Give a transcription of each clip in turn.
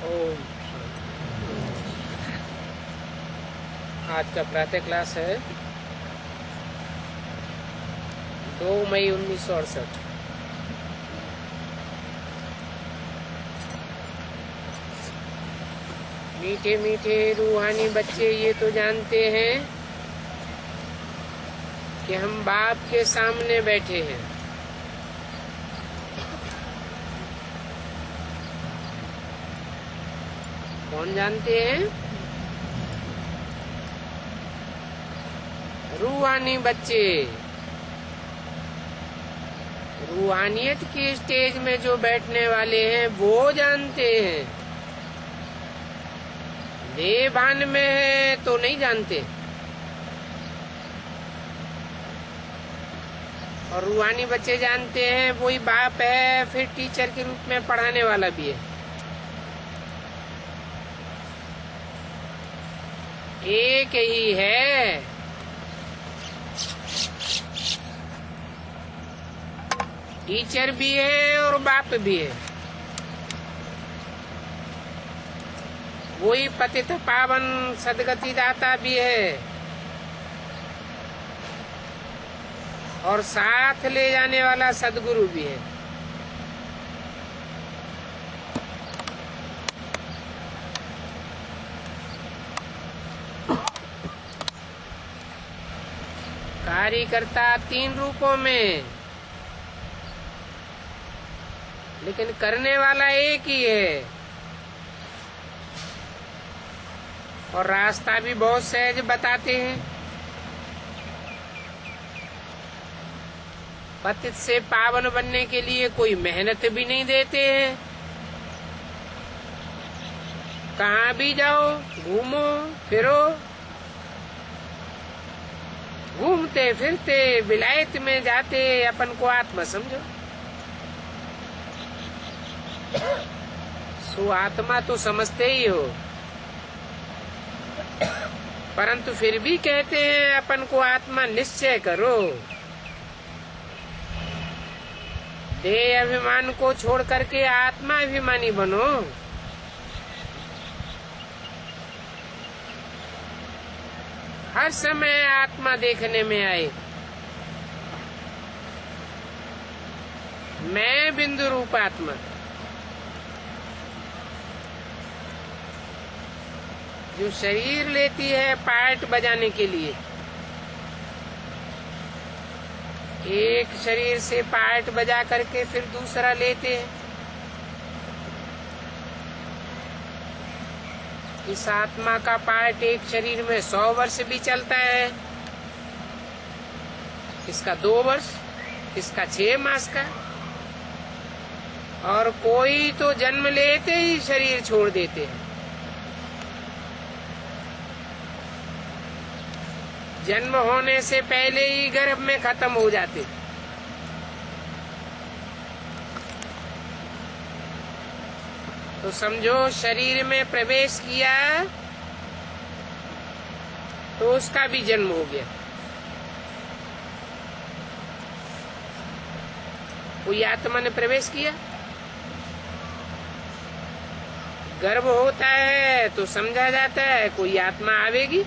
ओम। आज का प्रातः क्लास है 2 मई 1968। मीठे मीठे रूहानी बच्चे ये तो जानते हैं कि हम बाप के सामने बैठे हैं। कौन जानते हैं? रूहानी बच्चे। रूहानियत की स्टेज में जो बैठने वाले हैं वो जानते हैं। देह भान में है तो नहीं जानते। और रूहानी बच्चे जानते हैं वही बाप है, फिर टीचर के रूप में पढ़ाने वाला भी है। एक ही है। टीचर भी है और बाप भी है। वही पतित पावन सदगति दाता भी है और साथ ले जाने वाला सदगुरु भी है। कार्यकर्ता 3 रूपों में, लेकिन करने वाला एक ही है। और रास्ता भी बहुत सहज बताते हैं। पतित से पावन बनने के लिए कोई मेहनत भी नहीं देते हैं। कहाँ भी जाओ, घूमो फिरो, घूमते फिरते विलायत में जाते अपन को आत्मा समझो। सो आत्मा तो समझते ही हो, परंतु फिर भी कहते हैं अपन को आत्मा निश्चय करो। देह अभिमान को छोड़ करके आत्मा अभिमानी बनो। हर समय आत्मा देखने में आए। मैं बिंदु रूप आत्मा। जो शरीर लेती है पार्ट बजाने के लिए, एक शरीर से पार्ट बजा करके फिर दूसरा लेते हैं। इस आत्मा का पार्ट एक शरीर में 100 वर्ष भी चलता है, इसका 2 वर्ष, इसका 6 मास का। और कोई तो जन्म लेते ही शरीर छोड़ देते हैं। जन्म होने से पहले ही गर्भ में खत्म हो जाते। तो समझो शरीर में प्रवेश किया तो उसका भी जन्म हो गया। कोई आत्मा ने प्रवेश किया, गर्भ होता है तो समझा जाता है कोई आत्मा आवेगी,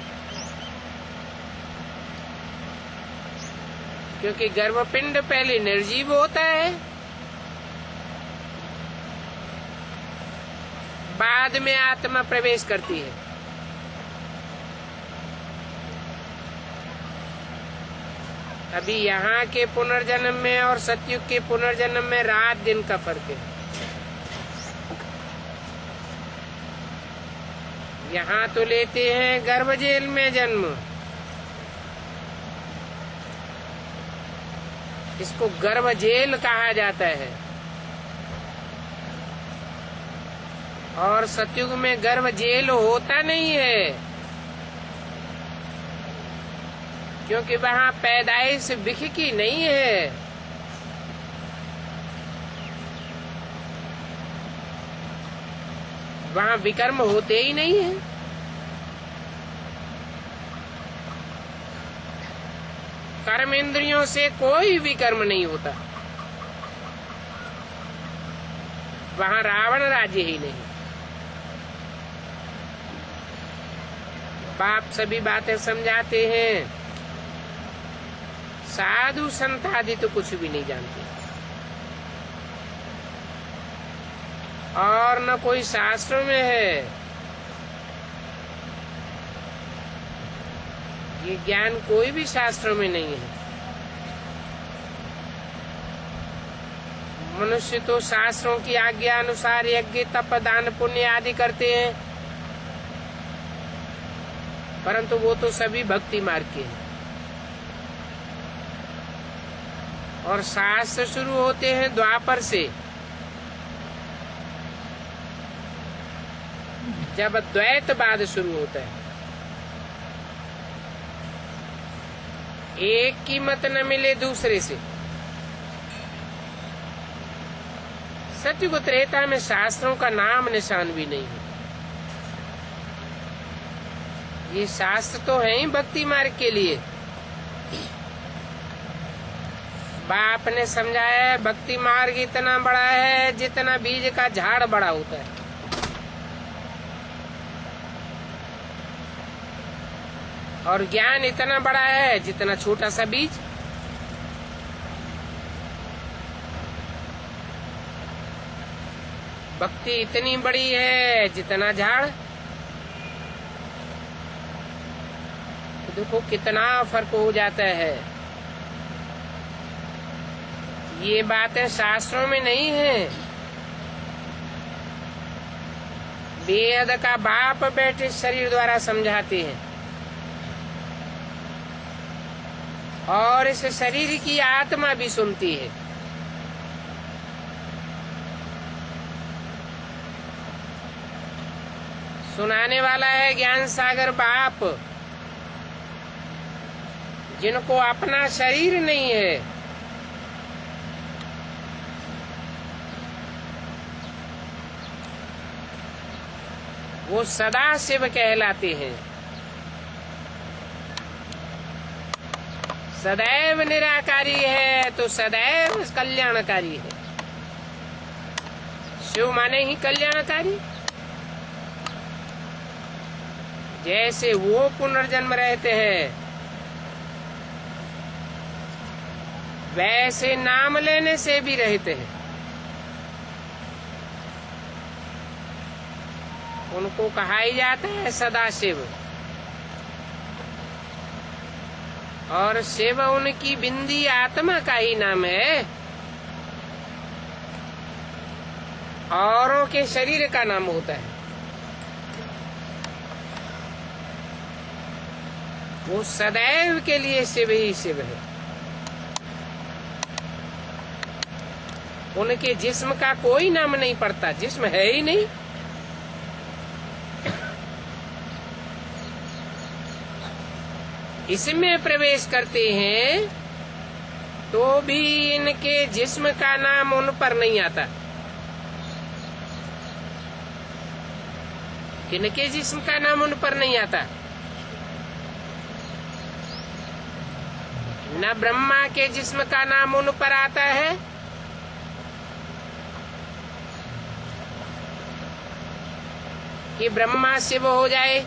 क्योंकि गर्भपिंड पहले निर्जीव होता है, बाद में आत्मा प्रवेश करती है। अभी यहाँ के पुनर्जन्म में और सतयुग के पुनर्जन्म में रात दिन का फर्क है। यहाँ तो लेते हैं गर्भ जेल में जन्म, इसको गर्भ जेल कहा जाता है। और सतयुग में गर्भ जेल होता नहीं है, क्योंकि वहाँ पैदाइश विख की नहीं है। वहाँ विकर्म होते ही नहीं है। कर्म इंद्रियों से कोई विकर्म नहीं होता। वहाँ रावण राज्य ही नहीं। बाप सभी बातें समझाते हैं। साधु संत आदि तो कुछ भी नहीं जानते, और न कोई शास्त्रों में है। ये ज्ञान कोई भी शास्त्रों में नहीं है। मनुष्य तो शास्त्रों की आज्ञा अनुसार यज्ञ तप दान पुण्य आदि करते हैं, परंतु वो तो सभी भक्ति मार्ग के हैं। और शास्त्र शुरू होते हैं द्वापर से, जब द्वैतवाद शुरू होता है। एक की मत न मिले दूसरे से। सतयुग त्रेता में शास्त्रों का नाम निशान भी नहीं है। ये शास्त्र तो है ही भक्ति मार्ग के लिए। बाप ने समझाया है भक्ति मार्ग इतना बड़ा है जितना बीज का झाड़ बड़ा होता है। और ज्ञान इतना बड़ा है जितना छोटा सा बीज। भक्ति इतनी बड़ी है जितना झाड़। तो देखो कितना फर्क हो जाता है। ये बातें शास्त्रों में नहीं है। वेद का बाप बैठे शरीर द्वारा समझाते हैं, और इस शरीर की आत्मा भी सुनती है। सुनाने वाला है ज्ञान सागर बाप, जिनको अपना शरीर नहीं है। वो सदा शिव कहलाते हैं। सदैव निराकारी है तो सदैव कल्याणकारी है। शिव माने ही कल्याणकारी। जैसे वो पुनर्जन्म रहते हैं, वैसे नाम लेने से भी रहते हैं। उनको कहा ही जाता है सदाशिव। और शिव उनकी बिंदी आत्मा का ही नाम है, औरों के शरीर का नाम होता है। वो सदैव के लिए शिव ही शिव है। उनके जिस्म का कोई नाम नहीं पड़ता, जिस्म है ही नहीं। इसमें प्रवेश करते हैं तो भी इनके जिस्म का नाम उन पर नहीं आता। किनके जिस्म का नाम उन पर नहीं आता? न ब्रह्मा के जिस्म का नाम उन पर आता है, कि ब्रह्मा शिव हो जाए।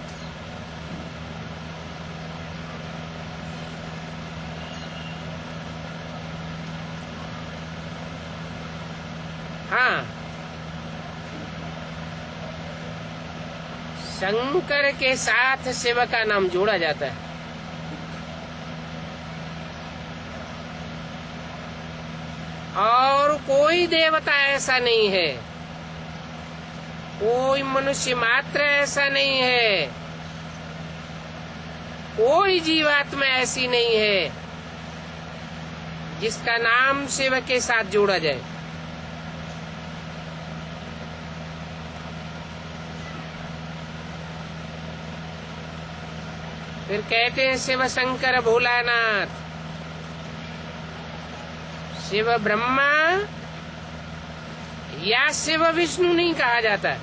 हाँ, शंकर के साथ शिव का नाम जोड़ा जाता है। और कोई देवता ऐसा नहीं है, कोई मनुष्य मात्र ऐसा नहीं है, कोई जीवात्मा ऐसी नहीं है जिसका नाम शिव के साथ जोड़ा जाए। फिर कहते हैं शिव शंकर भोलानाथ। शिव ब्रह्मा या शिव विष्णु नहीं कहा जाता।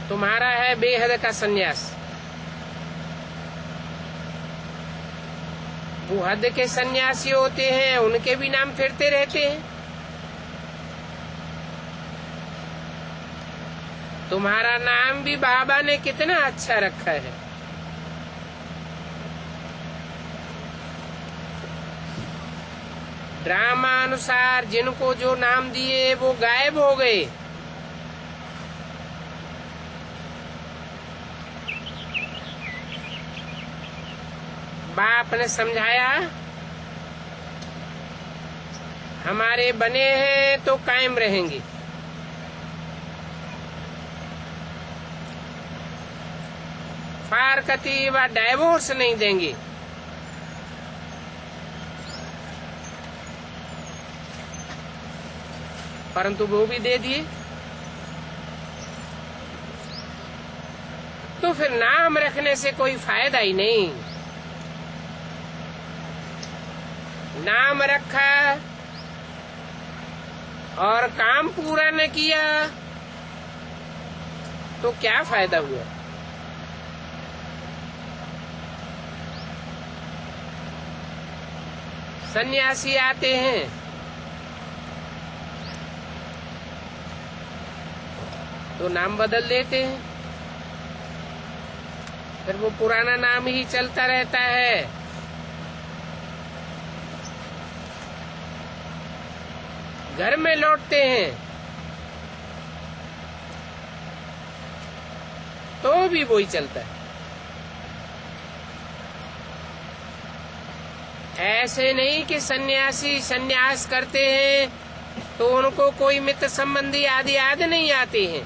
तुम्हारा है बेहद का संन्यास। वो हद के सन्यासी होते हैं, उनके भी नाम फिरते रहते हैं। तुम्हारा नाम भी बाबा ने कितना अच्छा रखा है। ड्रामा अनुसार जिनको जो नाम दिए वो गायब हो गए। बाप ने समझाया हमारे बने हैं तो कायम रहेंगे। फारकती व डाइवोर्स नहीं देंगे। परंतु वो भी दे दिए। तो फिर नाम रखने से कोई फायदा ही नहीं। नाम रखा और काम पूरा न किया तो क्या फायदा हुआ। सन्यासी आते हैं तो नाम बदल देते हैं, फिर वो पुराना नाम ही चलता रहता है। घर में लौटते हैं तो भी वही चलता है। ऐसे नहीं कि सन्यासी सन्यास करते हैं तो उनको कोई मित्र संबंधी आदि याद नहीं आते हैं,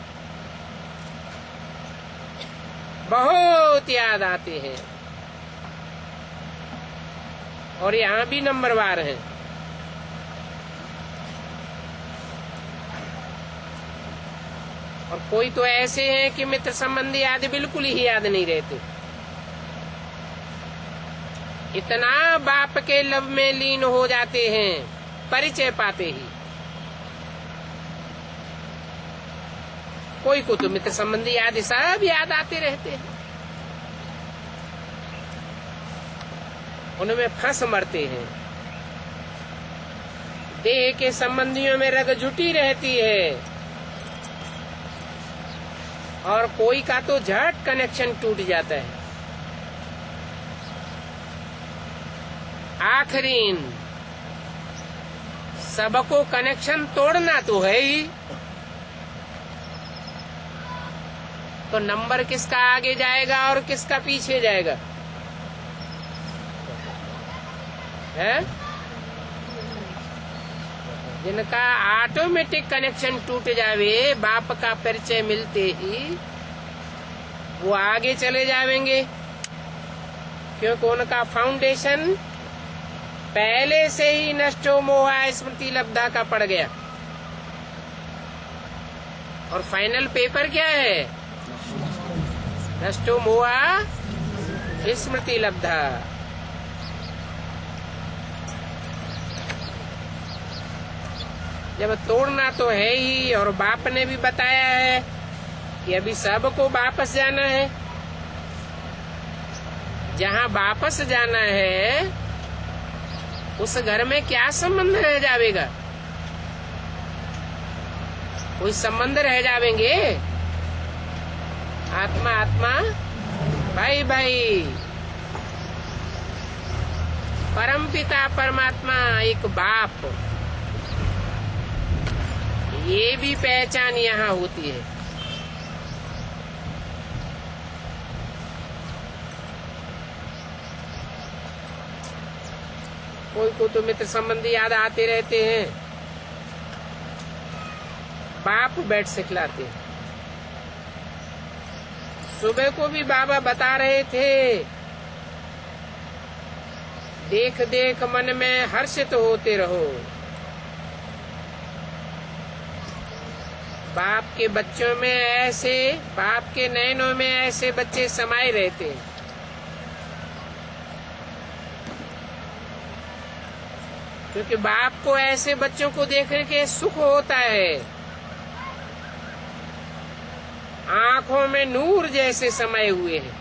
बहुत याद आते हैं। और यहाँ भी नंबरवार हैं। और कोई तो ऐसे हैं कि मित्र संबंधी आदि बिल्कुल ही याद नहीं रहते। इतना बाप के लव में लीन हो जाते हैं परिचय पाते ही। कोई को तो मित्र संबंधी आदि सब याद आते रहते हैं, उनमें फंस मरते हैं। देह के संबंधियों में रग जुटी रहती है और कोई का तो झट कनेक्शन टूट जाता है। आखिरीन सबको कनेक्शन तोड़ना तो है ही, तो नंबर किसका आगे जाएगा और किसका पीछे जाएगा है? जिनका ऑटोमेटिक कनेक्शन टूट जावे बाप का परिचय मिलते ही, वो आगे चले जाएंगे, क्योंकि उनका फाउंडेशन पहले से ही नष्टो मोहा स्मृति लब्धा का पड़ गया। और फाइनल पेपर क्या है? नष्टो मोहा स्मृति लब्धा। जब तोड़ना तो है ही, और बाप ने भी बताया है कि अभी सबको वापस जाना है। जहाँ वापस जाना है उस घर में क्या संबंध रह जाएगा? कोई संबंध रह जाएंगे? आत्मा आत्मा, भाई भाई, परमपिता परमात्मा एक बाप, ये भी पहचान यहाँ होती है। कोई को तो मित्र संबंधी याद आते रहते हैं, बाप बैठ सिखलाते हैं। सुबह को भी बाबा बता रहे थे, देख देख मन में हर्षित होते रहो। बाप के बच्चों में ऐसे, बाप के नयनों में ऐसे बच्चे समाये रहते हैं। क्योंकि बाप को ऐसे बच्चों को देख के सुख होता है, आंखों में नूर जैसे समाये हुए हैं।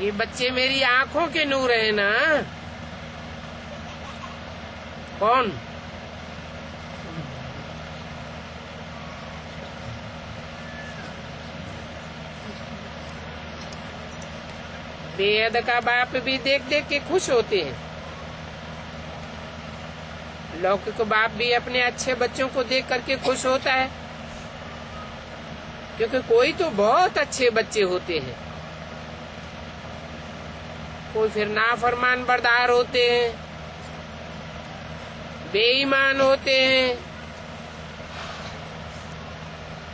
ये बच्चे मेरी आंखों के नूर है ना। कौन? बेहद का बाप भी देख देख के खुश होते हैं। लौकिक बाप भी अपने अच्छे बच्चों को देख करके खुश होता है, क्योंकि कोई तो बहुत अच्छे बच्चे होते हैं, कोई फिर नाफरमान बरदार होते हैं, बेईमान होते हैं,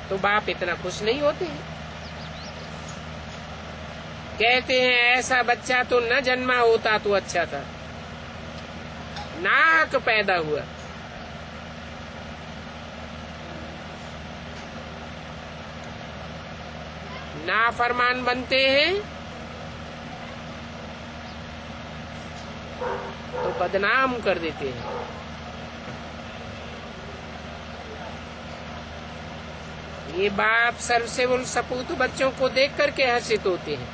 तो बाप इतना खुश नहीं होते हैं। कहते हैं ऐसा बच्चा तो न जन्मा होता तो अच्छा था, नाहक पैदा हुआ। नाफरमान बनते हैं तो बदनाम कर देते हैं। ये बाप सर्वसेवल सपूत बच्चों को देख करके हर्षित होते हैं।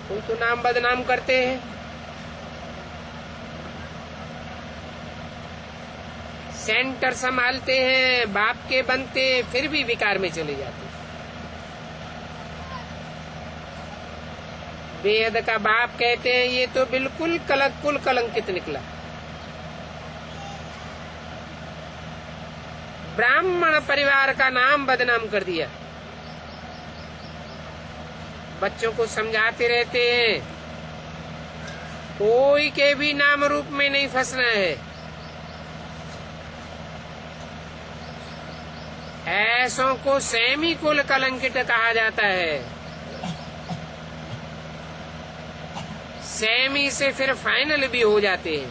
कोई तो नाम बदनाम करते हैं, सेंटर संभालते हैं, बाप के बनते फिर भी विकार में चले जाते हैं। बेहद का बाप कहते हैं ये तो बिल्कुल कलंकित निकला। ब्राह्मण परिवार का नाम बदनाम कर दिया। बच्चों को समझाते रहते हैं कोई के भी नाम रूप में नहीं फंसना है, ऐसों को सेमी कुल कलंकित कहा जाता है। सेमी से फिर फाइनल भी हो जाते हैं।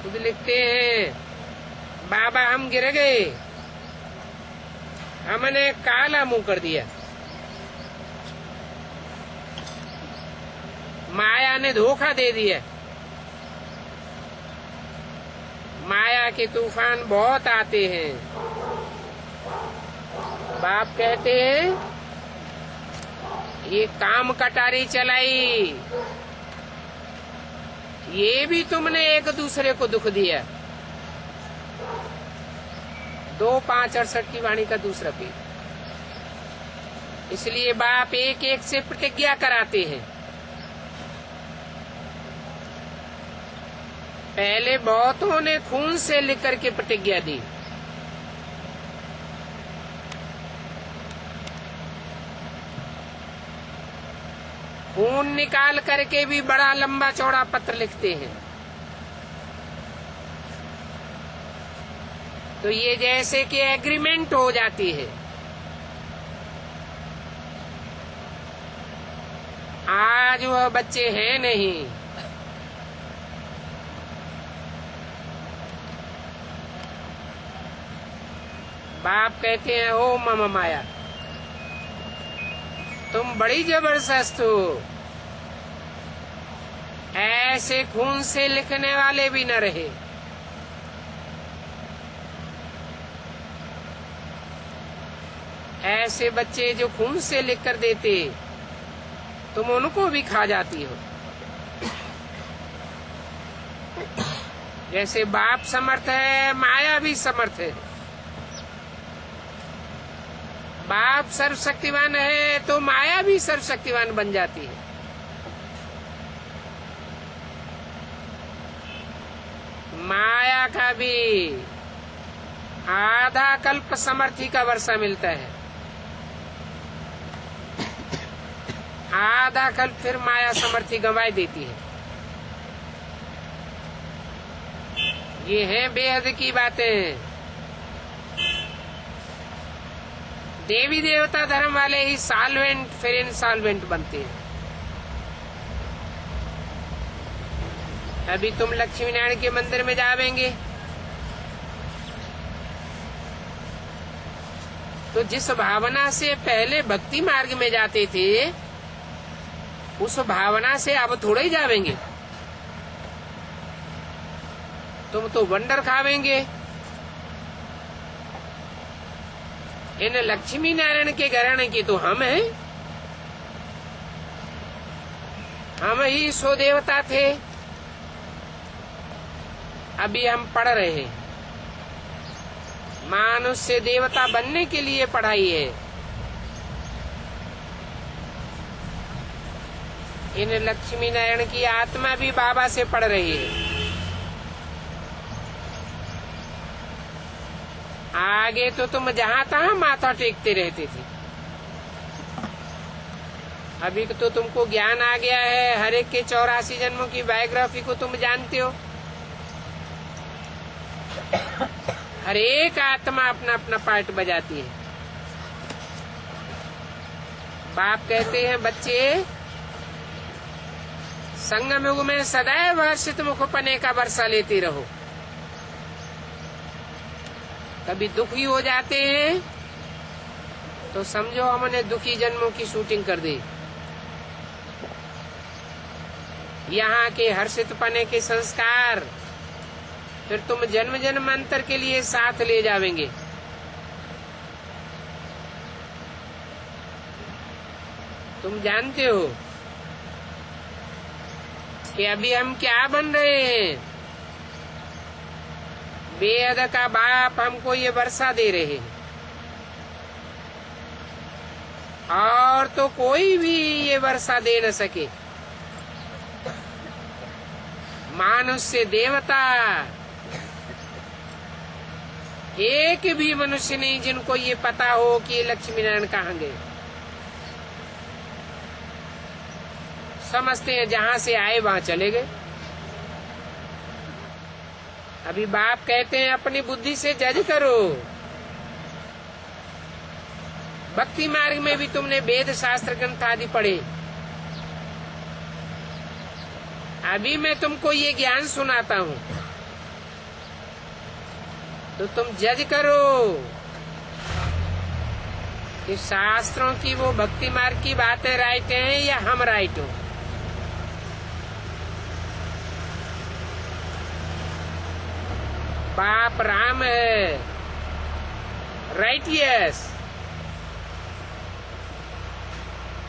खुद लिखते हैं बाबा हम गिर गए, हमने काला मुंह कर दिया, माया ने धोखा दे दिया। माया के तूफान बहुत आते हैं। बाप कहते हैं ये काम कटारी चलाई, ये भी तुमने एक दूसरे को दुख दिया। 2:5:68 की वाणी का दूसरा पेज। इसलिए बाप एक एक से प्रतिज्ञा कराते हैं। पहले बहुतों ने खून से लिख करके प्रतिज्ञा दी, खून निकाल करके भी बड़ा लंबा चौड़ा पत्र लिखते हैं। तो ये जैसे कि एग्रीमेंट हो जाती है। आज वह बच्चे हैं नहीं, बाप कहते हैं ओ मामा माया तुम बड़ी जबरदस्त हो, ऐसे खून से लिखने वाले भी न रहे। ऐसे बच्चे जो खून से लिख कर देते तुम उनको भी खा जाती हो। जैसे बाप समर्थ है, माया भी समर्थ है। बाप सर्वशक्तिवान है तो माया भी सर्वशक्तिवान बन जाती है। माया का भी आधा कल्प समर्थी का वर्षा मिलता है, आधा कल्प फिर माया समर्थी गंवाई देती है। ये है बेहद की बातें। देवी देवता धर्म वाले ही सॉल्वेंट फिर इंसॉल्वेंट बनते हैं। अभी तुम लक्ष्मी नारायण के मंदिर में जावेंगे तो जिस भावना से पहले भक्ति मार्ग में जाते थे उस भावना से अब थोड़े ही जावेंगे। तुम तो वंडर खावेंगे। इन लक्ष्मी नारायण के घराने की तो हम हैं, हम ही सो देवता थे। अभी हम पढ़ रहे हैं, मानुष से देवता बनने के लिए पढ़ाई है। इन लक्ष्मी नारायण की आत्मा भी बाबा से पढ़ रही है। आगे तो तुम जहां तहां माथा टेकते रहते थे, अभी तो तुमको ज्ञान आ गया है। हर एक के 84 जन्मों की बायोग्राफी को तुम जानते हो। हर एक आत्मा अपना अपना पार्ट बजाती है। बाप कहते हैं, बच्चे संगम युग में सदैव हर्षित मुखपने का वर्षा लेते रहो। कभी दुखी हो जाते हैं तो समझो हमने दुखी जन्मों की शूटिंग कर दी। यहाँ के हर्षित पने के संस्कार फिर तुम जन्म जन्मांतर के लिए साथ ले जावेंगे। तुम जानते हो कि अभी हम क्या बन रहे हैं। बेहद का बाप हमको ये वर्षा दे रहे हैं, और तो कोई भी ये वर्षा दे न सके। मानुष से देवता एक भी मनुष्य नहीं जिनको ये पता हो कि ये लक्ष्मी नारायण कहाँ गए। समझते हैं जहां से आए वहां चले गए। अभी बाप कहते हैं अपनी बुद्धि से जज करो। भक्ति मार्ग में भी तुमने वेद शास्त्र ग्रंथ आदि पढ़े। अभी मैं तुमको ये ज्ञान सुनाता हूँ तो तुम जज करो कि शास्त्रों की वो भक्ति मार्ग की बातें राइट हैं या हम राइट हो। बाप राम है, राइटियस,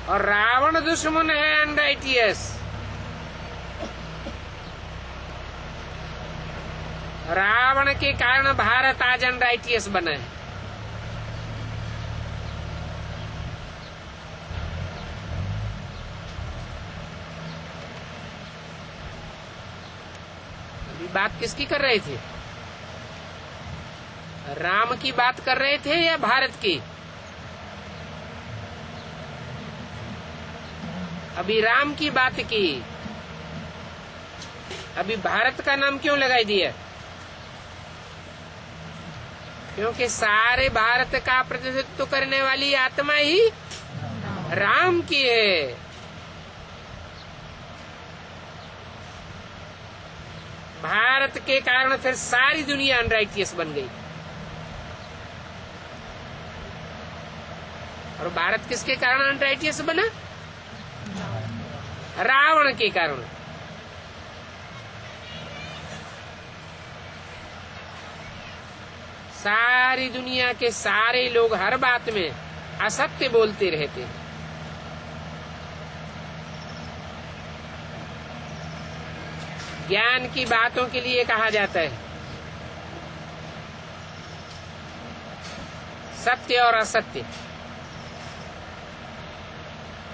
और रावण दुश्मन है, अनराइटियस। रावण के कारण भारत आज अनराइटियस बना है। अभी बात किसकी कर रहे थे? राम की बात कर रहे थे या भारत की? अभी राम की बात की। अभी भारत का नाम क्यों लगाई दिया? क्योंकि सारे भारत का प्रतिनिधित्व करने वाली आत्मा ही राम की है। भारत के कारण फिर सारी दुनिया अनराइटियस बन गई। और भारत किसके कारण अनराइटियस बना? रावण के कारण। सारी दुनिया के सारे लोग हर बात में असत्य बोलते रहते हैं। ज्ञान की बातों के लिए कहा जाता है सत्य और असत्य।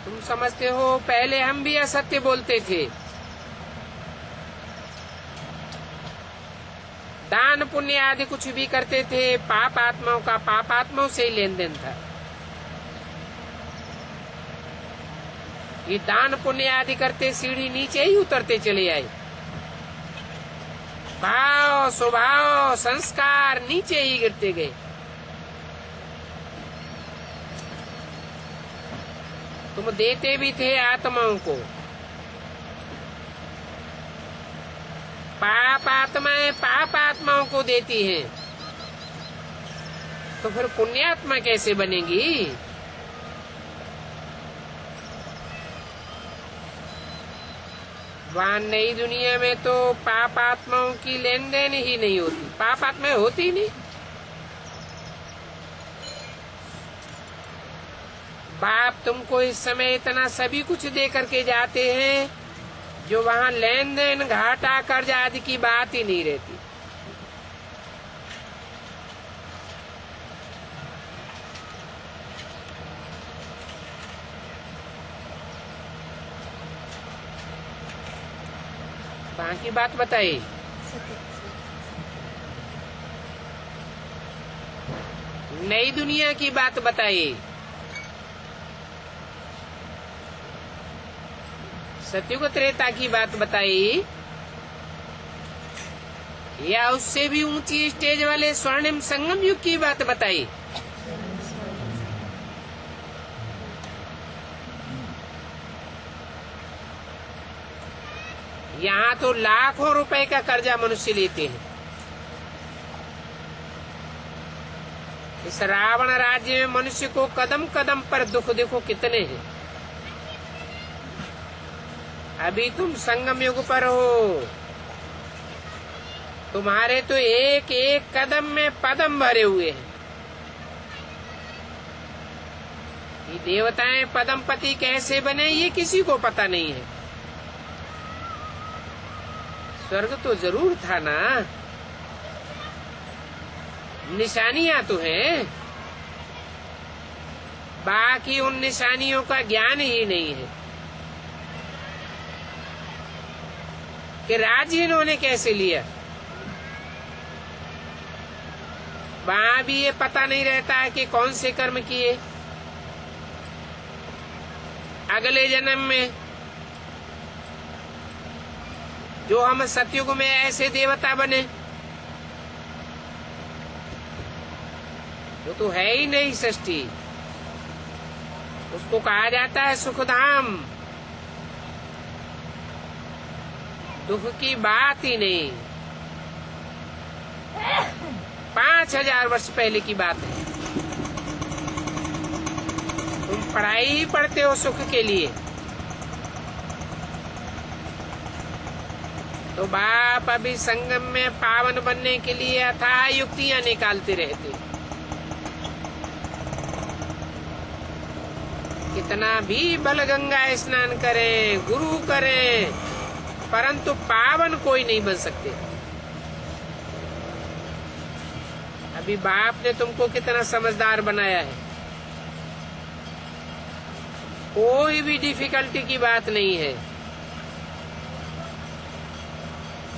तुम समझते हो पहले हम भी असत्य बोलते थे। दान पुण्य आदि कुछ भी करते थे, पाप आत्माओं का पाप आत्माओं से ही लेन देन था। ये दान पुण्य आदि करते सीढ़ी नीचे ही उतरते चले आए। भाव स्वभाव संस्कार नीचे ही गिरते गए। तुम देते भी थे आत्माओं को। पाप आत्माएं पाप आत्माओं को देती हैं, तो फिर पुण्यात्मा कैसे बनेगी? वहां नई दुनिया में तो पाप आत्माओं की लेन देन ही नहीं होती। पाप आत्माएं होती नहीं। बाप तुमको इस समय इतना सभी कुछ दे करके जाते हैं जो वहां लेन देन घाटा कर्ज आदि की बात ही नहीं रहती। कहाँ की बात बताई? नई दुनिया की बात बताई। सतयुग त्रेता की बात बताई, या उससे भी ऊंची स्टेज वाले स्वर्णिम संगम युग की बात बताई? यहाँ तो लाखों रुपए का कर्जा मनुष्य लेते हैं। इस रावण राज्य में मनुष्य को कदम कदम पर दुख देखो कितने हैं। अभी तुम संगम युग पर हो, तुम्हारे तो एक एक कदम में पदम भरे हुए हैं। ये देवताएं पदमपति कैसे बने ये किसी को पता नहीं है। स्वर्ग तो जरूर था ना, निशानियां तो हैं, बाकी उन निशानियों का ज्ञान ही नहीं है कि राज्य इन्होंने कैसे लिया। वहां भी ये पता नहीं रहता है कि कौन से कर्म किए अगले जन्म में, जो हम सतयुग में ऐसे देवता बने। वो तो है ही नहीं सृष्टि, उसको कहा जाता है सुखधाम। दुख की बात ही नहीं। 5000 वर्ष पहले की बात है। तुम पढ़ाई ही पढ़ते हो सुख के लिए, तो बाप अभी संगम में पावन बनने के लिए अथाह युक्तियां निकालते रहते। कितना भी बल गंगा स्नान करें, गुरु करें, परंतु पावन कोई नहीं बन सकते। अभी बाप ने तुमको कितना समझदार बनाया है। कोई भी डिफिकल्टी की बात नहीं है।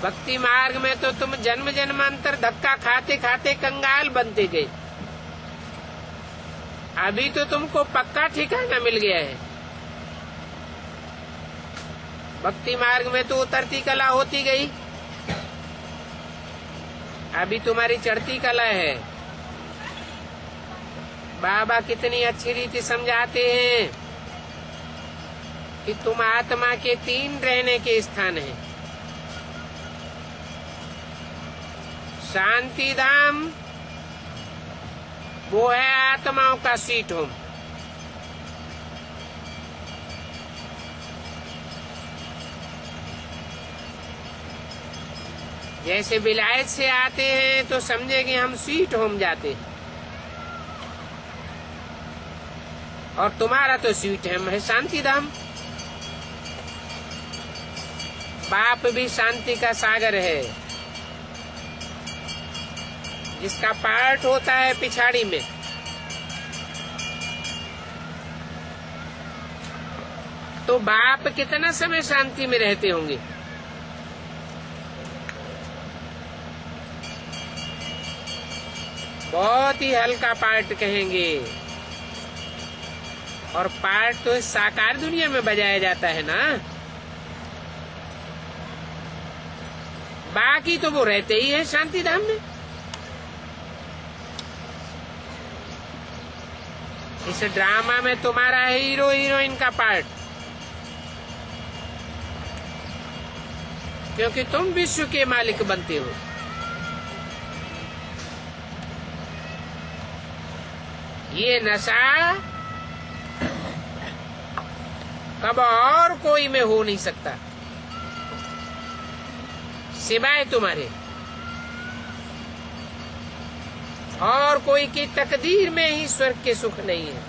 भक्ति मार्ग में तो तुम जन्म जन्मांतर धक्का खाते खाते कंगाल बनते गए। अभी तो तुमको पक्का ठिकाना मिल गया है। भक्ति मार्ग में तो उतरती कला होती गई, अभी तुम्हारी चढ़ती कला है। बाबा कितनी अच्छी रीति समझाते हैं कि तुम आत्मा के 3 रहने के स्थान हैं। शांति धाम वो है आत्माओं का स्वीट होम। जैसे विलायत से आते हैं तो समझे कि हम स्वीट होम जाते हैं, और तुम्हारा तो स्वीट होम है शांति धाम। बाप भी शांति का सागर है, जिसका पार्ट होता है पिछाड़ी में। तो बाप कितना समय शांति में रहते होंगे। बहुत ही हल्का पार्ट कहेंगे, और पार्ट तो इस साकार दुनिया में बजाया जाता है ना, बाकी तो वो रहते ही है शांति धाम में। इस ड्रामा में तुम्हारा हीरो हीरोइन का पार्ट, क्योंकि तुम विश्व के मालिक बनते हो। ये नशा कब और कोई में हो नहीं सकता सिवाय तुम्हारे। और कोई की तकदीर में ही स्वर्ग के सुख नहीं है।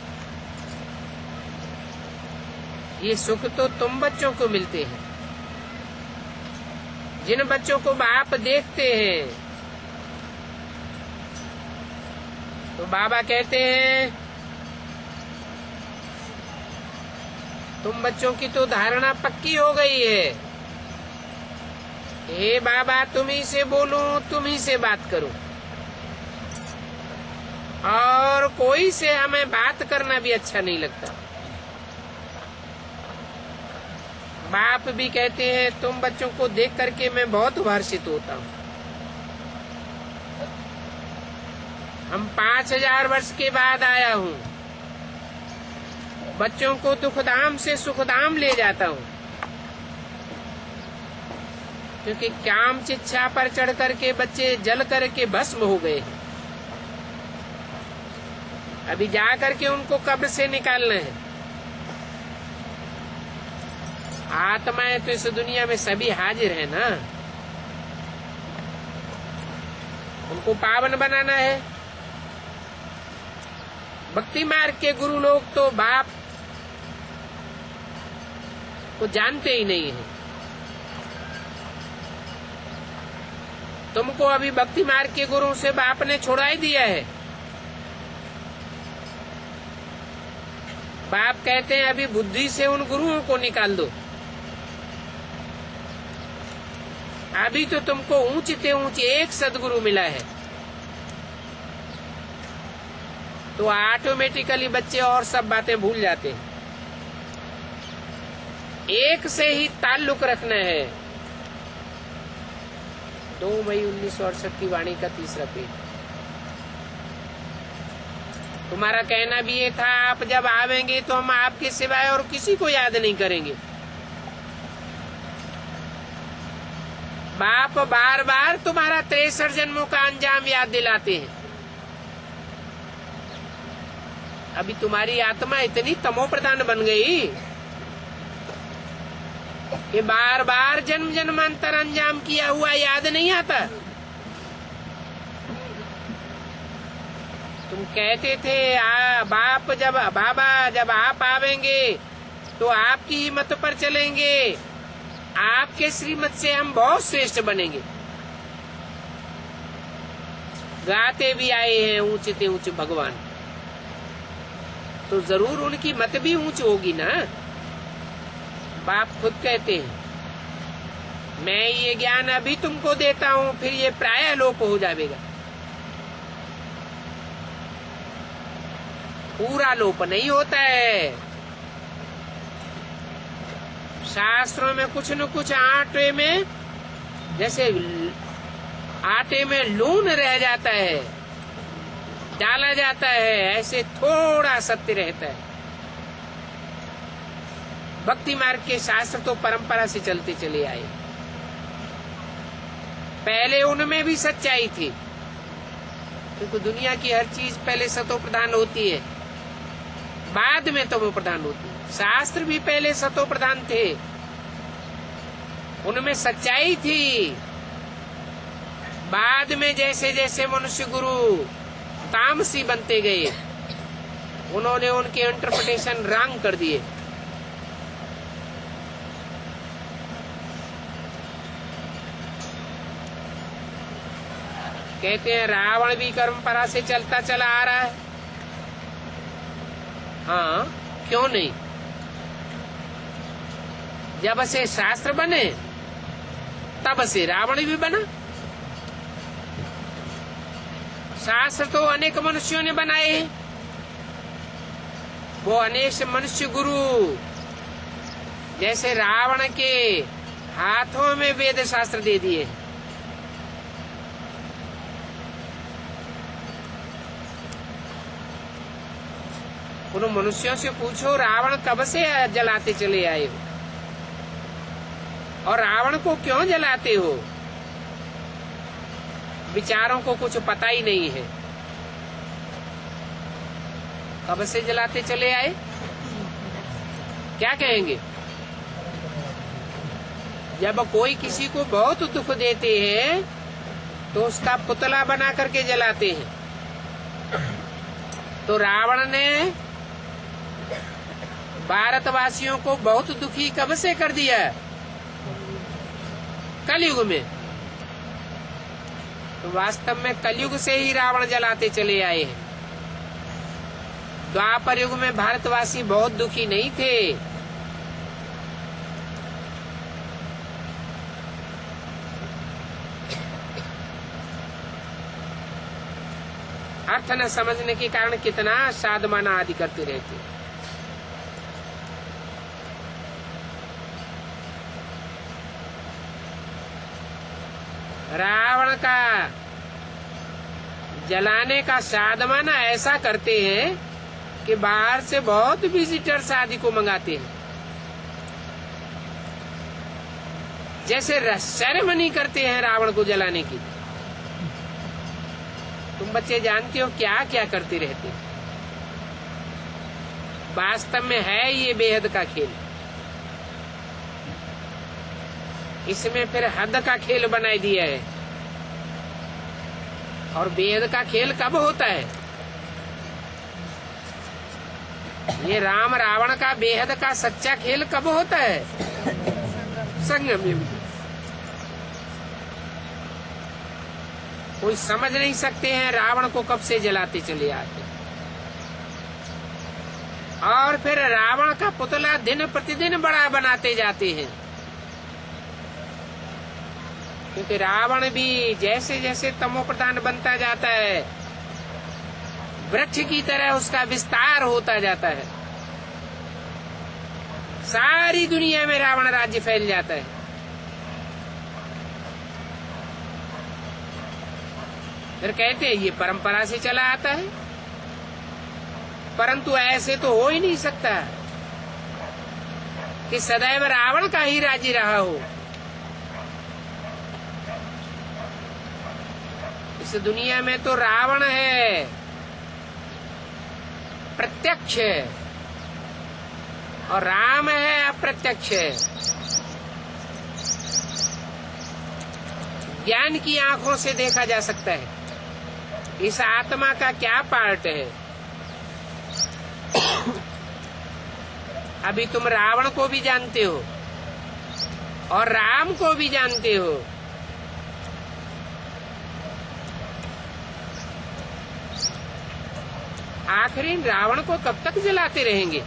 ये सुख तो तुम बच्चों को मिलते हैं। जिन बच्चों को बाप देखते हैं, तो बाबा कहते हैं तुम बच्चों की तो धारणा पक्की हो गई है हे बाबा तुम्ही से बोलूं, तुम्ही से बात करूं, और कोई से हमें बात करना भी अच्छा नहीं लगता। बाप भी कहते हैं तुम बच्चों को देख करके मैं बहुत हर्षित होता हूँ। हम 5000 वर्ष के बाद आया हूँ, बच्चों को दुखधाम से सुखधाम ले जाता हूँ, क्योंकि काम चिच्छा पर चढ़ करके बच्चे जल करके भस्म हो गए। अभी जा करके उनको कब्र से निकालना है। आत्माएं तो इस दुनिया में सभी हाजिर है ना, उनको पावन बनाना है। भक्ति मार्ग के गुरु लोग तो बाप को जानते ही नहीं है। तुमको अभी भक्ति मार्ग के गुरु से बाप ने छुड़ा ही दिया है। बाप कहते हैं अभी बुद्धि से उन गुरुओं को निकाल दो। अभी तो तुमको ऊंचे ऊंचे एक सदगुरु मिला है, तो ऑटोमेटिकली बच्चे और सब बातें भूल जाते हैं। एक से ही ताल्लुक रखना है। 2 मई 1968 की वाणी का 3रा पेज। तुम्हारा कहना भी ये था आप जब आवेंगे तो हम आपके सिवाय और किसी को याद नहीं करेंगे। बाप बार बार तुम्हारा 63 जन्मों का अंजाम याद दिलाते हैं। अभी तुम्हारी आत्मा इतनी तमोप्रधान बन गई कि बार बार जन्म जन्मांतर अंजाम किया हुआ याद नहीं आता। तुम कहते थे बाबा जब आप आवेंगे तो आपकी ही मत पर चलेंगे, आपके श्रीमत से हम बहुत श्रेष्ठ बनेंगे। गाते भी आए हैं ऊंचे ते ऊंचे भगवान, तो जरूर उनकी मत भी ऊंच होगी ना। बाप खुद कहते हैं मैं ये ज्ञान अभी तुमको देता हूँ, फिर ये प्रायः लोप हो जाएगा। पूरा लोप नहीं होता है। शास्त्रों में कुछ न कुछ आटे में, जैसे आटे में लून रह जाता है, डाला जाता है, ऐसे थोड़ा सत्य रहता है। भक्ति मार्ग के शास्त्र तो परंपरा से चलते चले आए। पहले उनमें भी सच्चाई थी, क्योंकि दुनिया की हर चीज पहले सतो प्रधान होती है, बाद में तमो प्रधान होती है। शास्त्र भी पहले सतो प्रधान थे, उनमें सच्चाई थी। बाद में जैसे जैसे मनुष्य गुरु तामसी बनते गए, उन्होंने उनके इंटरप्रिटेशन रॉन्ग कर दिए। कहते हैं रावण भी परंपरा से चलता चला आ रहा है। हाँ, क्यों नहीं? जब से शास्त्र बने तब से रावण भी बना। शास्त्र तो अनेक मनुष्यों ने बनाए हैं, वो अनेक मनुष्य गुरु, जैसे रावण के हाथों में वेद शास्त्र दे दिए। उन मनुष्यों से पूछो रावण कब से जलाते चले आए हो, और रावण को क्यों जलाते हो? विचारों को कुछ पता ही नहीं है। कब से जलाते चले आए? क्या कहेंगे? जब कोई किसी को बहुत दुख देते हैं तो उसका पुतला बना करके जलाते हैं। तो रावण ने भारतवासियों को बहुत दुखी कब से कर दिया? कलयुग में। तो वास्तव में कलयुग से ही रावण जलाते चले आए हैं। द्वापर युग में भारतवासी बहुत दुखी नहीं थे। अर्थ न समझने के कारण कितना साधमाना आदि करते रहते। रावण का जलाने का साधमाना ऐसा करते हैं कि बाहर से बहुत विजिटर्स आदि को मंगाते हैं, जैसे सेरेमनी करते हैं रावण को जलाने की। तुम बच्चे जानते हो क्या क्या करते रहते हैं। वास्तव में है ये बेहद का खेल। इसमें फिर हद का खेल बनाई दिया है। और बेहद का खेल कब होता है? ये राम रावण का बेहद का सच्चा खेल कब होता है? संगम युग। कोई समझ नहीं सकते हैं रावण को कब से जलाते चले आते। और फिर रावण का पुतला दिन प्रतिदिन बड़ा बनाते जाते हैं, क्योंकि रावण भी जैसे जैसे तमोप्रधान बनता जाता है, वृक्ष की तरह उसका विस्तार होता जाता है। सारी दुनिया में रावण राज्य फैल जाता है। फिर कहते हैं ये परंपरा से चला आता है, परंतु ऐसे तो हो ही नहीं सकता कि सदैव रावण का ही राज्य रहा हो। इस दुनिया में तो रावण है प्रत्यक्ष, और राम है अप्रत्यक्ष। ज्ञान की आंखों से देखा जा सकता है इस आत्मा का क्या पार्ट है। अभी तुम रावण को भी जानते हो और राम को भी जानते हो। आखिर रावण को कब तक जलाते रहेंगे?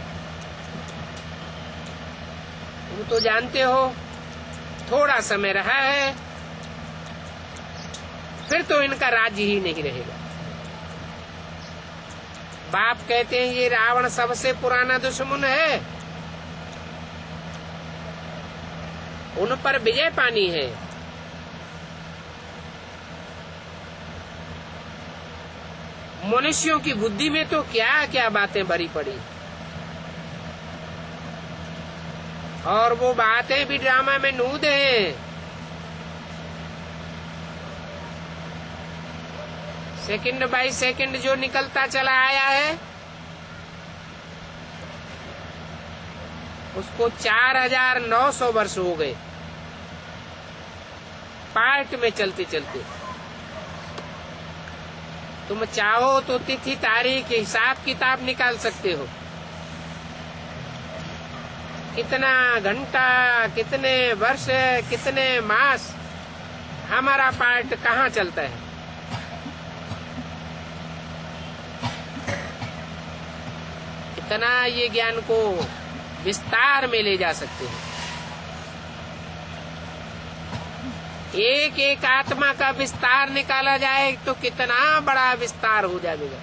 तुम तो जानते हो थोड़ा समय रहा है, फिर तो इनका राज्य ही नहीं रहेगा। बाप कहते हैं ये रावण सबसे पुराना दुश्मन है, उन पर विजय पानी है। मनुष्यों की बुद्धि में तो क्या क्या बातें भरी पड़ी, और वो बातें भी ड्रामा में नूद हैं। सेकंड बाय सेकंड जो निकलता चला आया है, उसको 4900 वर्ष हो गए पार्ट में चलते चलते। तुम चाहो तो तिथि तारीख हिसाब किताब निकाल सकते हो, कितना घंटा, कितने वर्ष, कितने मास हमारा पार्ट कहाँ चलता है। इतना ये ज्ञान को विस्तार में ले जा सकते हैं। एक एक आत्मा का विस्तार निकाला जाए तो कितना बड़ा विस्तार हो जाएगा।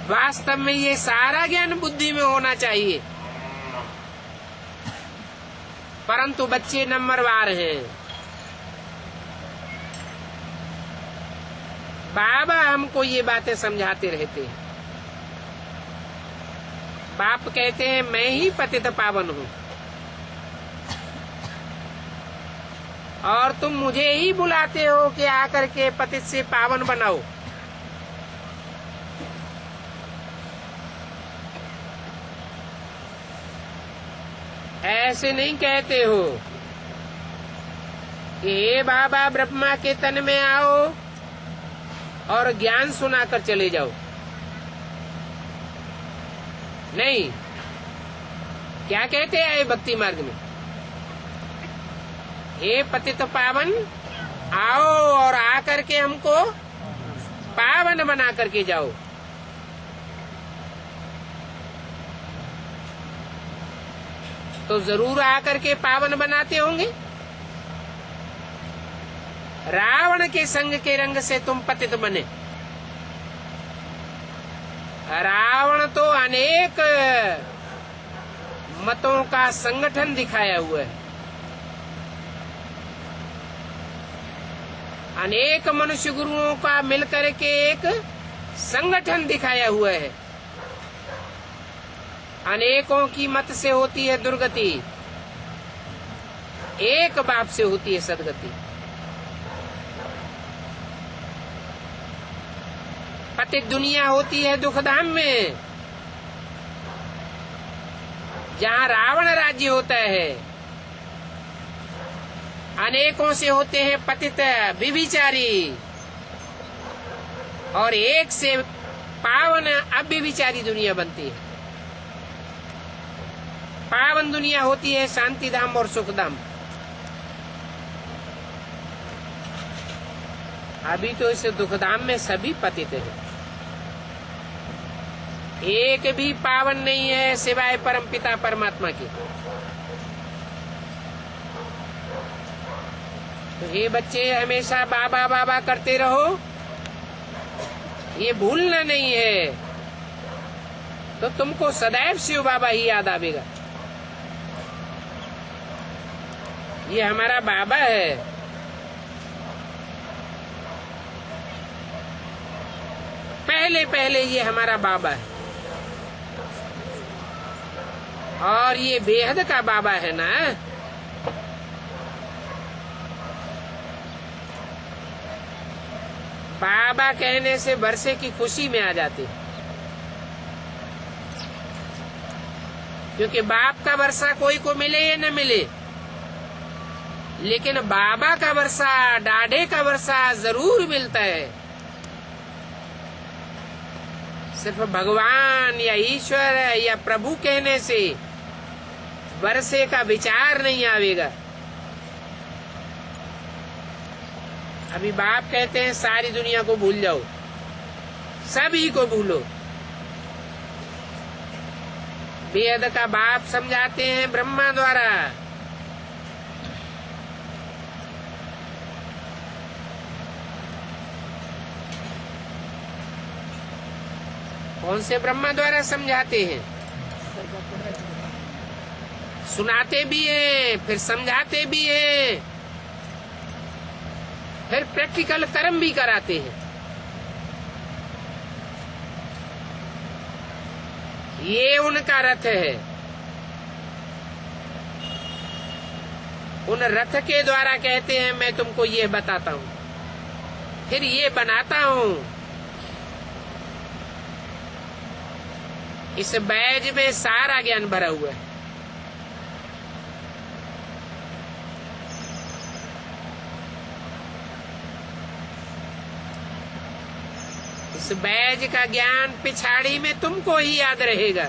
वास्तव में ये सारा ज्ञान बुद्धि में होना चाहिए, परंतु बच्चे नंबरवार हैं। बाबा हमको ये बातें समझाते रहते हैं। बाप कहते हैं मैं ही पतित पावन हूँ, और तुम मुझे ही बुलाते हो कि आकर के पतित से पावन बनाओ। ऐसे नहीं कहते हो कि हे बाबा ब्रह्मा के तन में आओ और ज्ञान सुनाकर चले जाओ। नहीं, क्या कहते हैं भक्ति मार्ग में? हे पतित पावन आओ और आकर के हमको पावन बना करके जाओ। तो जरूर आकर के पावन बनाते होंगे। रावण के संग के रंग से तुम पतित बने। रावण तो अनेक मतों का संगठन दिखाया हुआ है, अनेक मनुष्य गुरुओं का मिलकर के एक संगठन दिखाया हुआ है। अनेकों की मत से होती है दुर्गति, एक बाप से होती है सदगति। पतित दुनिया होती है दुखधाम में, जहाँ रावण राज्य होता है। अनेकों से होते हैं पतित व्यभिचारी, और एक से पावन अव्यभिचारी दुनिया बनती है। पावन दुनिया होती है शांति धाम और सुख धाम। अभी तो इस दुखधाम में सभी पतित हैं, एक भी पावन नहीं है सिवाय परमपिता परमात्मा के। तो ये बच्चे हमेशा बाबा बाबा करते रहो, ये भूलना नहीं है, तो तुमको सदैव शिव बाबा ही याद आवेगा। ये हमारा बाबा है। पहले पहले ये हमारा बाबा है, और ये बेहद का बाबा है ना। बाबा कहने से बरसे की खुशी में आ जाते, क्योंकि बाप का वर्षा कोई को मिले या न मिले, लेकिन बाबा का वर्षा, डाढ़े का वर्षा जरूर मिलता है। सिर्फ भगवान या ईश्वर या प्रभु कहने से वर्षे का विचार नहीं आवेगा। अभी बाप कहते हैं सारी दुनिया को भूल जाओ, सभी को भूलो। वेद का बाप समझाते हैं ब्रह्मा द्वारा, कौन से ब्रह्मा द्वारा समझाते हैं? सुनाते भी हैं, फिर समझाते भी हैं, फिर प्रैक्टिकल कर्म भी कराते हैं। ये उनका रथ है। उन रथ के द्वारा कहते हैं मैं तुमको ये बताता हूँ, फिर ये बनाता हूँ। इस बैज में सारा ज्ञान भरा हुआ है। इस बैज का ज्ञान पिछाड़ी में तुमको ही याद रहेगा।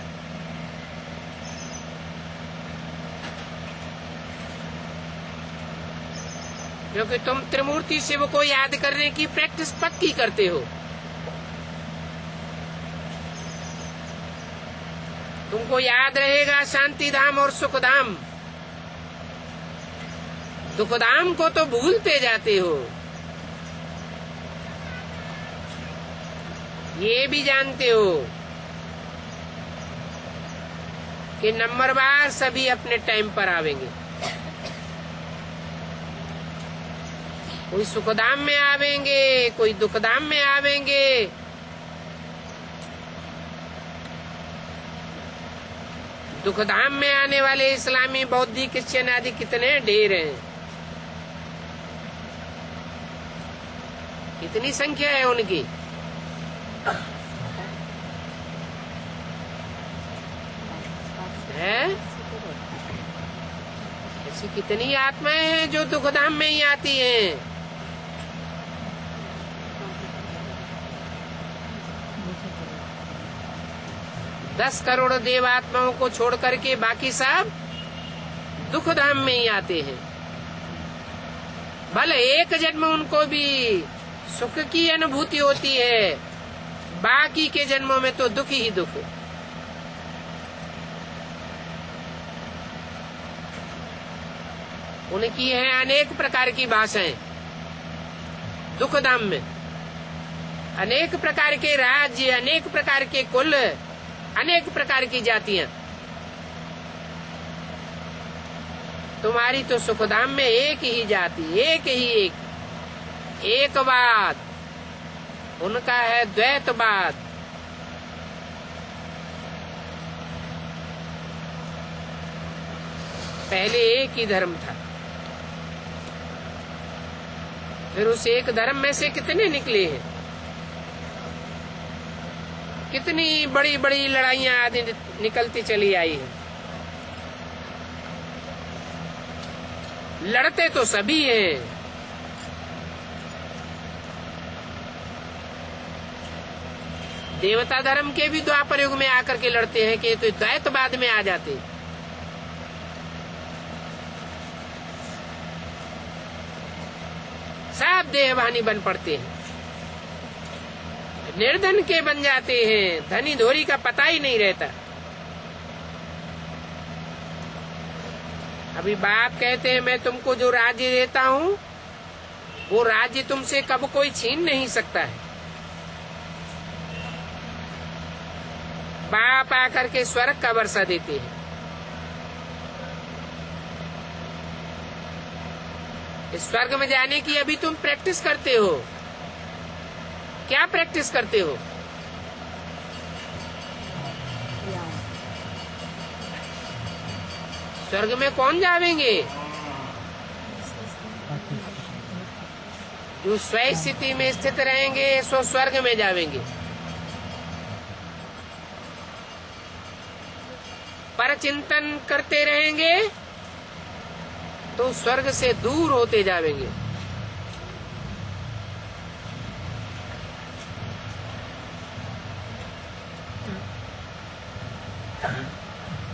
क्योंकि तुम त्रिमूर्ति शिव को याद करने की प्रैक्टिस पक्की करते हो। तुमको याद रहेगा शांति धाम और सुख धाम। दुख धाम को तो भूलते जाते हो। ये भी जानते हो कि नंबरवार सभी अपने टाइम पर आवेंगे। कोई सुखधाम में आवेंगे, कोई दुखधाम में आवेंगे। दुखधाम में आने वाले इस्लामी, बौद्धी, क्रिश्चियन आदि कितने ढेर हैं, कितनी संख्या है उनकी। है ऐसी कितनी आत्माएं हैं जो दुखधाम में ही आती हैं। दस करोड़ देवात्माओं को छोड़ करके बाकी सब दुखधाम में ही आते हैं। भले एक जन्म उनको भी सुख की अनुभूति होती है, बाकी के जन्मों में तो दुख ही दुख। उनकी है अनेक प्रकार की भाषाएं। दुख धाम में अनेक प्रकार के राज्य, अनेक प्रकार के कुल, अनेक प्रकार की जातियां। तुम्हारी तो सुखधाम में एक ही जाति, एक ही एकवाद, उनका है द्वैतवाद। पहले एक ही धर्म था, फिर उस एक धर्म में से कितने निकले हैं, कितनी बड़ी बड़ी लड़ाइयां आदि निकलती चली आई हैं। लड़ते तो सभी हैं, देवता धर्म के भी द्वापर युग में आकर के लड़ते हैं कि तो द्वैतवाद में आ जाते। सब देहवानी बन पड़ते हैं, निर्धन के बन जाते हैं, धनी धोरी का पता ही नहीं रहता। अभी बाप कहते हैं मैं तुमको जो राज्य देता हूँ वो राज्य तुमसे कब कोई छीन नहीं सकता है। बाप आकर के स्वर्ग का वर्षा देते हैं। इस स्वर्ग में जाने की अभी तुम प्रैक्टिस करते हो। क्या प्रैक्टिस करते हो? स्वर्ग में कौन जावेंगे? जो स्वयं स्थिति में स्थित रहेंगे सो स्वर्ग में जावेंगे। पर चिंतन करते रहेंगे तो स्वर्ग से दूर होते जावेंगे।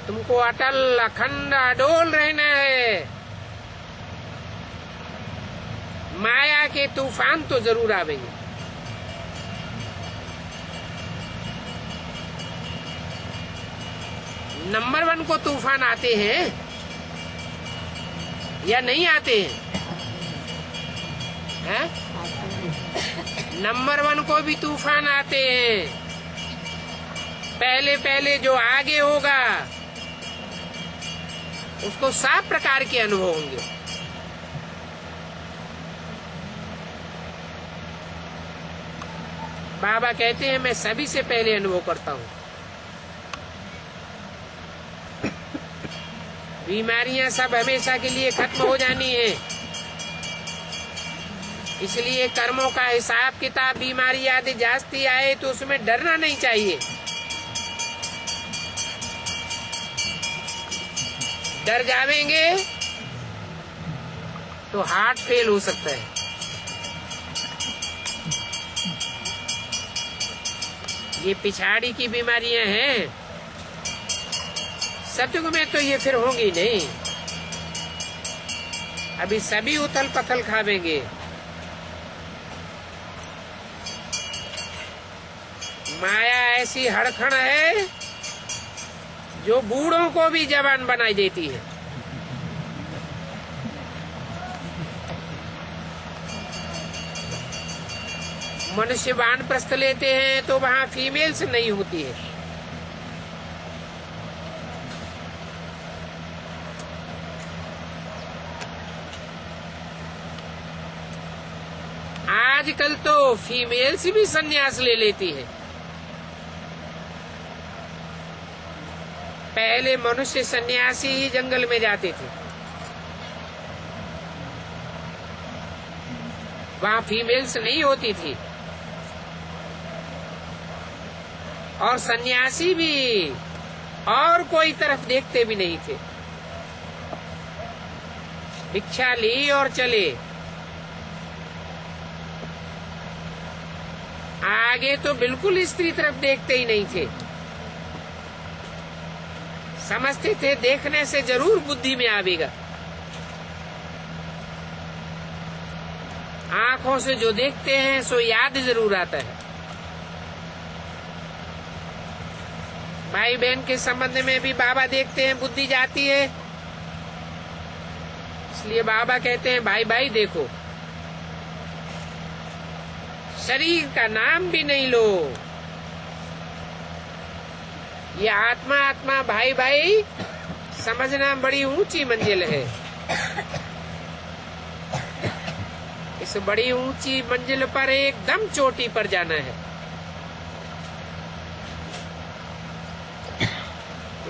तुमको अटल अखंड अडोल रहना है। माया के तूफान तो जरूर आवेंगे। नंबर 1 को तूफान आते हैं या नहीं आते हैं? नंबर 1 को भी तूफान आते हैं। पहले पहले जो आगे होगा उसको 7 प्रकार के अनुभव होंगे। बाबा कहते हैं मैं सभी से पहले अनुभव करता हूँ। बीमारियां सब हमेशा के लिए खत्म हो जानी है, इसलिए कर्मों का हिसाब किताब बीमारी आदि जास्ती आए तो उसमें डरना नहीं चाहिए। डर जावेंगे तो हार्ट फेल हो सकता है। ये पिछाड़ी की बीमारियां हैं, सतयुग में तो ये फिर होंगी नहीं। अभी सभी उथल पथल खावेंगे। माया ऐसी हड़खड़ है जो बूढ़ों को भी जवान बनाई देती है। मनुष्य वानप्रस्थ लेते हैं तो वहां फीमेल्स नहीं होती है। आजकल तो फीमेल्स भी संन्यास ले लेती है। पहले मनुष्य सन्यासी ही जंगल में जाते थे, वहां फीमेल्स नहीं होती थी और सन्यासी भी और कोई तरफ देखते भी नहीं थे। भिक्षा ली और चले। आगे तो बिल्कुल स्त्री तरफ देखते ही नहीं थे। समझते थे देखने से जरूर बुद्धि में आवेगा। आंखों से जो देखते हैं सो याद जरूर आता है। भाई बहन के संबंध में भी बाबा देखते हैं बुद्धि जाती है, इसलिए बाबा कहते हैं भाई भाई देखो। शरीर का नाम भी नहीं लो। ये आत्मा आत्मा भाई भाई समझना बड़ी ऊंची मंजिल है। इस बड़ी ऊंची मंजिल पर एकदम चोटी पर जाना है।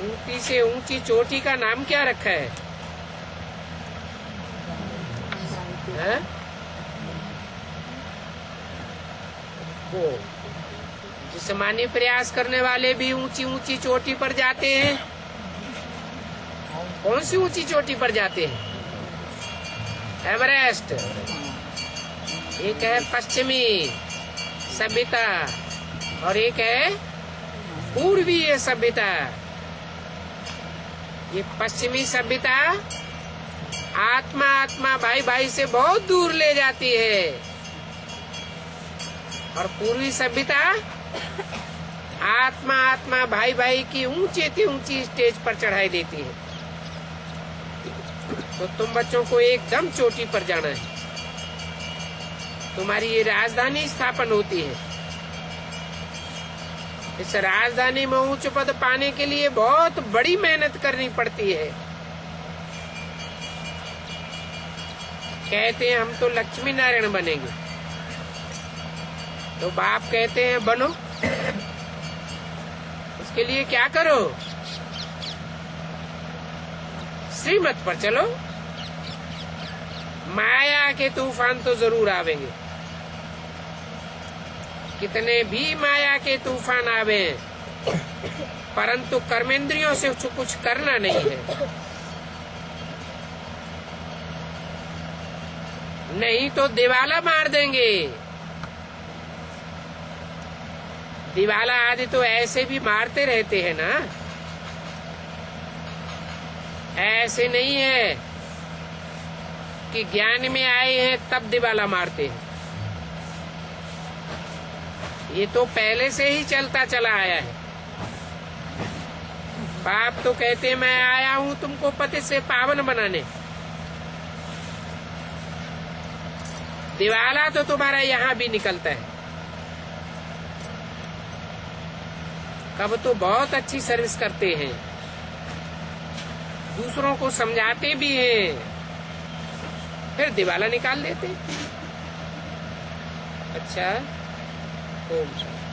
ऊंची से ऊंची चोटी का नाम क्या रखा है? वो जिस्मानी प्रयास करने वाले भी ऊंची ऊंची चोटी पर जाते हैं। कौन सी ऊंची चोटी पर जाते हैं? एवरेस्ट। एक है पश्चिमी सभ्यता और एक है पूर्वीय सभ्यता। ये पश्चिमी सभ्यता आत्मा आत्मा भाई भाई से बहुत दूर ले जाती है और पूर्वी सभ्यता आत्मा आत्मा भाई भाई की ऊंचे से ऊंची स्टेज पर चढ़ाई देती है। तो तुम बच्चों को एकदम चोटी पर जाना है। तुम्हारी ये राजधानी स्थापन होती है। इस राजधानी में उच्च पद पाने के लिए बहुत बड़ी मेहनत करनी पड़ती है। कहते हैं हम तो लक्ष्मी नारायण बनेंगे, तो बाप कहते हैं बनो। उसके लिए क्या करो? श्रीमत पर चलो। माया के तूफान तो जरूर आवेंगे, कितने भी माया के तूफान आवे, परंतु कर्मेंद्रियों से कुछ करना नहीं है। नहीं तो दिवाला मार देंगे। दिवाला आदि तो ऐसे भी मारते रहते हैं ना, ऐसे नहीं है कि ज्ञान में आए हैं तब दिवाला मारते हैं। ये तो पहले से ही चलता चला आया है। बाप तो कहते हैं मैं आया हूं तुमको पति से पावन बनाने। दिवाला तो तुम्हारा यहाँ भी निकलता है। कब तो बहुत अच्छी सर्विस करते हैं, दूसरों को समझाते भी हैं, फिर दिवाला निकाल देते। अच्छा, ओम शांति।